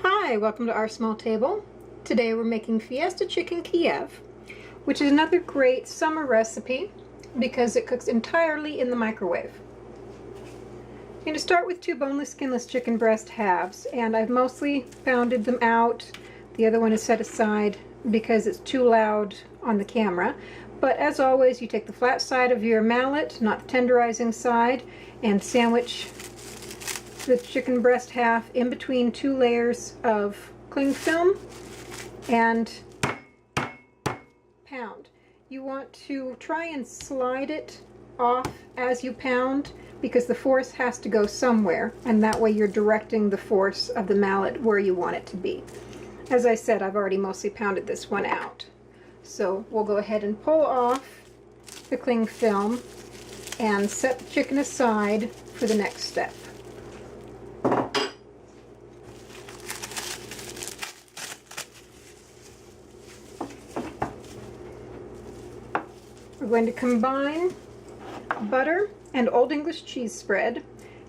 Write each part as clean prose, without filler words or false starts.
Hi, welcome to Our Small Table. Today we're making Fiesta chicken Kiev, which is another great summer recipe because it cooks entirely in the microwave. I'm going to start with 2 boneless, skinless chicken breast halves, and I've mostly pounded them out. The other one is set aside because it's too loud on the camera. But as always, you take the flat side of your mallet, not the tenderizing side, and sandwich the chicken breast half in between 2 layers of cling film and pound. You want to try and slide it off as you pound because the force has to go somewhere, and that way you're directing the force of the mallet where you want it to be. As I said, I've already mostly pounded this one out. So we'll go ahead and pull off the cling film and set the chicken aside for the next step. We're going to combine butter and Old English cheese spread,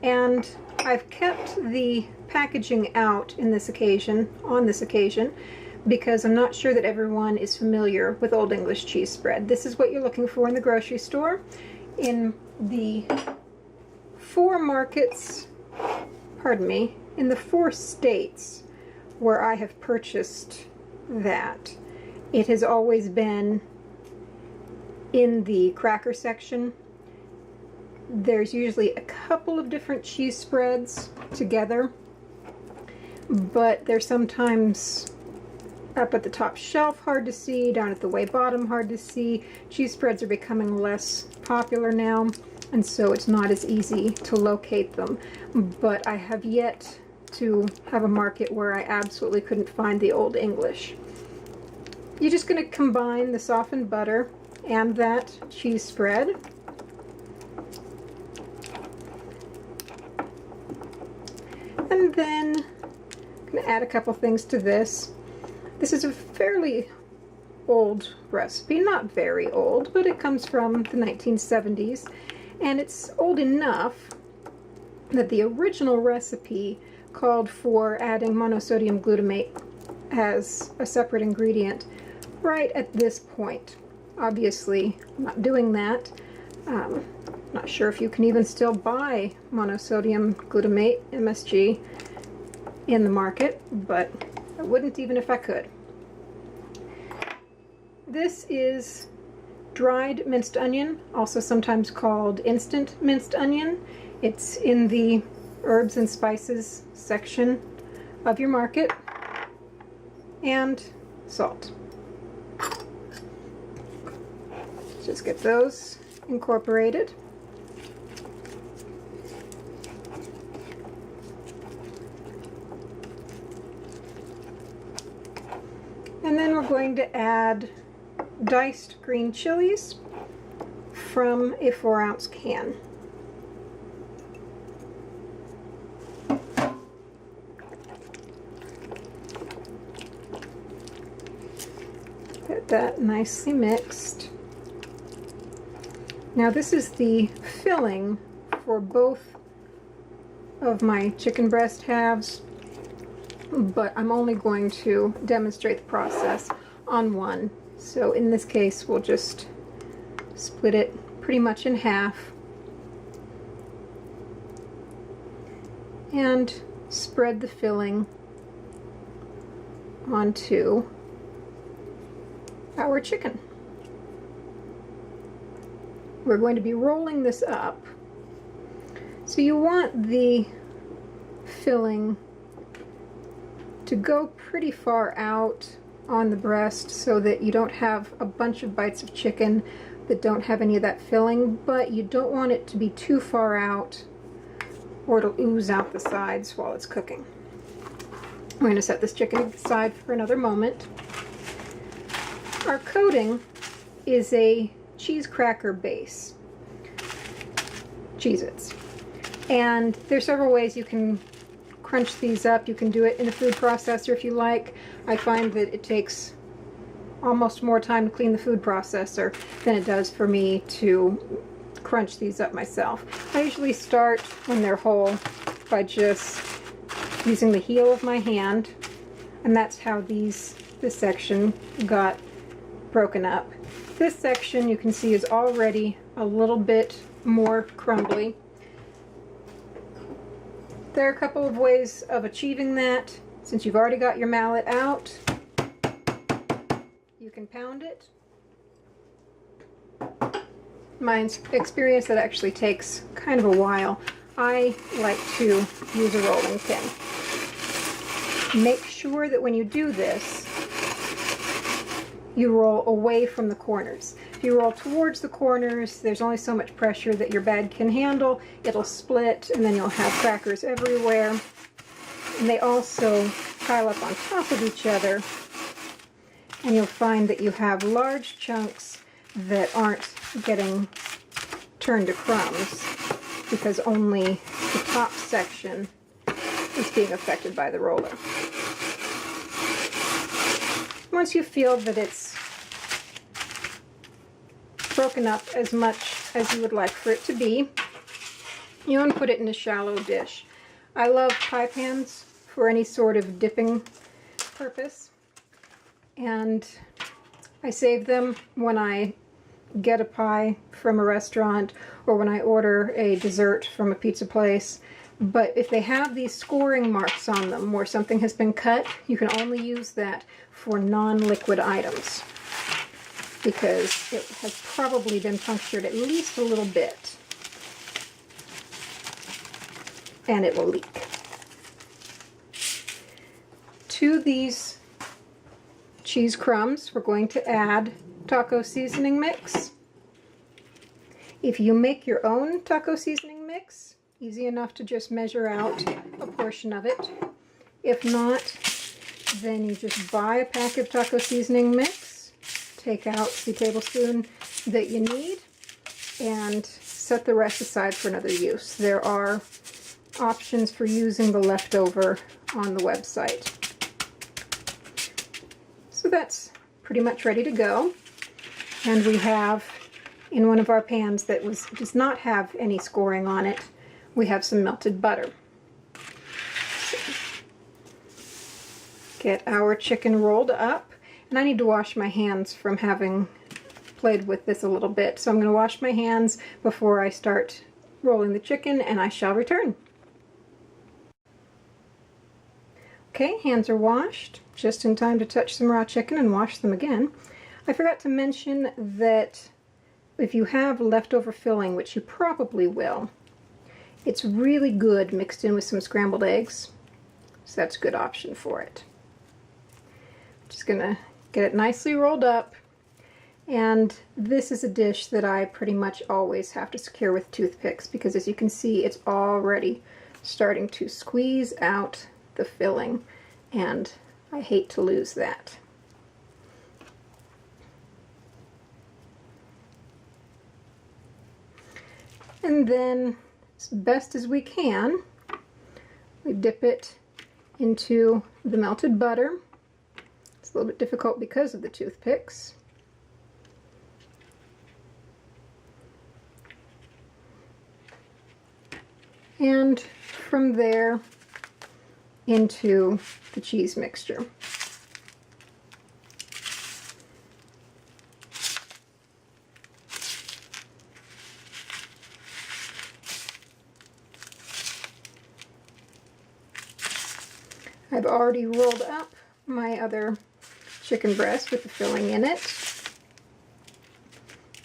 and I've kept the packaging out on this occasion, because I'm not sure that everyone is familiar with Old English cheese spread. This is what you're looking for in the grocery store. In the 4 markets, in the 4 states where I have purchased that, it has always been in the cracker section. There's usually a couple of different cheese spreads together, but they're sometimes up at the top shelf hard to see, down at the way bottom hard to see. Cheese spreads are becoming less popular now, and so it's not as easy to locate them. But I have yet to have a market where I absolutely couldn't find the Old English. You're just going to combine the softened butter and that cheese spread. And then I'm going to add a couple things to this. This is a fairly old recipe, not very old, but it comes from the 1970s, and it's old enough that the original recipe called for adding monosodium glutamate as a separate ingredient right at this point. Obviously, I'm not doing that. Not sure if you can even still buy monosodium glutamate, MSG, in the market, but I wouldn't even if I could. This is dried minced onion, also sometimes called instant minced onion. It's in the herbs and spices section of your market. And salt. Just get those incorporated. And then we're going to add diced green chilies from a 4-ounce can. Get that nicely mixed. Now this is the filling for both of my chicken breast halves, but I'm only going to demonstrate the process on one. So in this case, we'll just split it pretty much in half and spread the filling onto our chicken. We're going to be rolling this up. So you want the filling to go pretty far out on the breast so that you don't have a bunch of bites of chicken that don't have any of that filling, but you don't want it to be too far out or it'll ooze out the sides while it's cooking. I'm going to set this chicken aside for another moment. Our coating is a cheese cracker base, Cheez-Its, and there's several ways you can crunch these up. You can do it in a food processor if you like. I find that it takes almost more time to clean the food processor than it does for me to crunch these up myself. I usually start when they're whole by just using the heel of my hand, and that's how this section got broken up. This section you can see is already a little bit more crumbly. There are a couple of ways of achieving that. Since you've already got your mallet out, you can pound it. My experience, that actually takes kind of a while. I like to use a rolling pin. Make sure that when you do this, you roll away from the corners. If you roll towards the corners, there's only so much pressure that your bag can handle. It'll split, and then you'll have crackers everywhere. And they also pile up on top of each other, and you'll find that you have large chunks that aren't getting turned to crumbs because only the top section is being affected by the roller. Once you feel that it's broken up as much as you would like for it to be, you want to put it in a shallow dish. I love pie pans for any sort of dipping purpose, and I save them when I get a pie from a restaurant or when I order a dessert from a pizza place. But if they have these scoring marks on them where something has been cut, you can only use that for non-liquid items because it has probably been punctured at least a little bit and it will leak. To these cheese crumbs, we're going to add taco seasoning mix. If you make your own taco seasoning mix, easy enough to just measure out a portion of it. If not, then you just buy a pack of taco seasoning mix, take out the tablespoon that you need, and set the rest aside for another use. There are options for using the leftover on the website. So that's pretty much ready to go. And we have, in one of our pans that does not have any scoring on it, we have some melted butter. So, get our chicken rolled up, and I need to wash my hands from having played with this a little bit. So I'm going to wash my hands before I start rolling the chicken, and I shall return. Okay, hands are washed, just in time to touch some raw chicken and wash them again. I forgot to mention that if you have leftover filling, which you probably will, it's really good mixed in with some scrambled eggs, so that's a good option for it. Just gonna get it nicely rolled up, and this is a dish that I pretty much always have to secure with toothpicks because, as you can see, it's already starting to squeeze out the filling, and I hate to lose that. And then, as best as we can, we dip it into the melted butter. It's a little bit difficult because of the toothpicks. And from there into the cheese mixture. I've already rolled up my other chicken breast with the filling in it.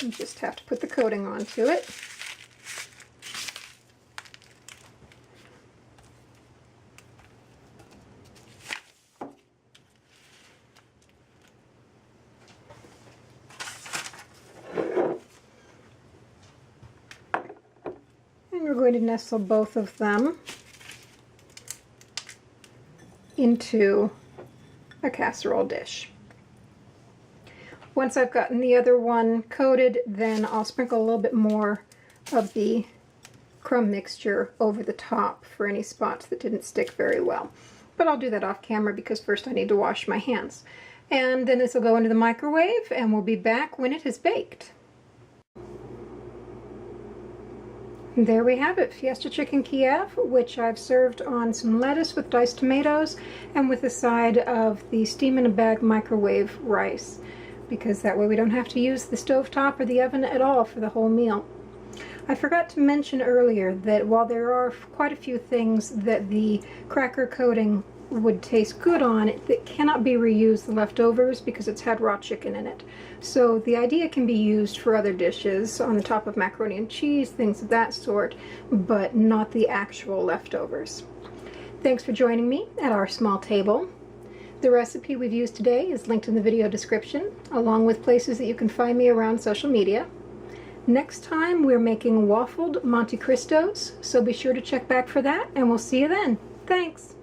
You just have to put the coating onto it. And we're going to nestle both of them into a casserole dish. Once I've gotten the other one coated, then I'll sprinkle a little bit more of the crumb mixture over the top for any spots that didn't stick very well. But I'll do that off camera because first I need to wash my hands. And then this will go into the microwave, and we'll be back when it has baked. There we have it, Fiesta Chicken Kiev, which I've served on some lettuce with diced tomatoes and with a side of the steam-in-a-bag microwave rice, because that way we don't have to use the stovetop or the oven at all for the whole meal. I forgot to mention earlier that while there are quite a few things that the cracker coating would taste good on, it cannot be reused, the leftovers, because it's had raw chicken in it. So the idea can be used for other dishes on the top of macaroni and cheese, things of that sort, but not the actual leftovers. Thanks for joining me at Our Small Table. The recipe we've used today is linked in the video description, along with places that you can find me around social media. Next time we're making waffled Monte Cristos, so be sure to check back for that, and we'll see you then. Thanks!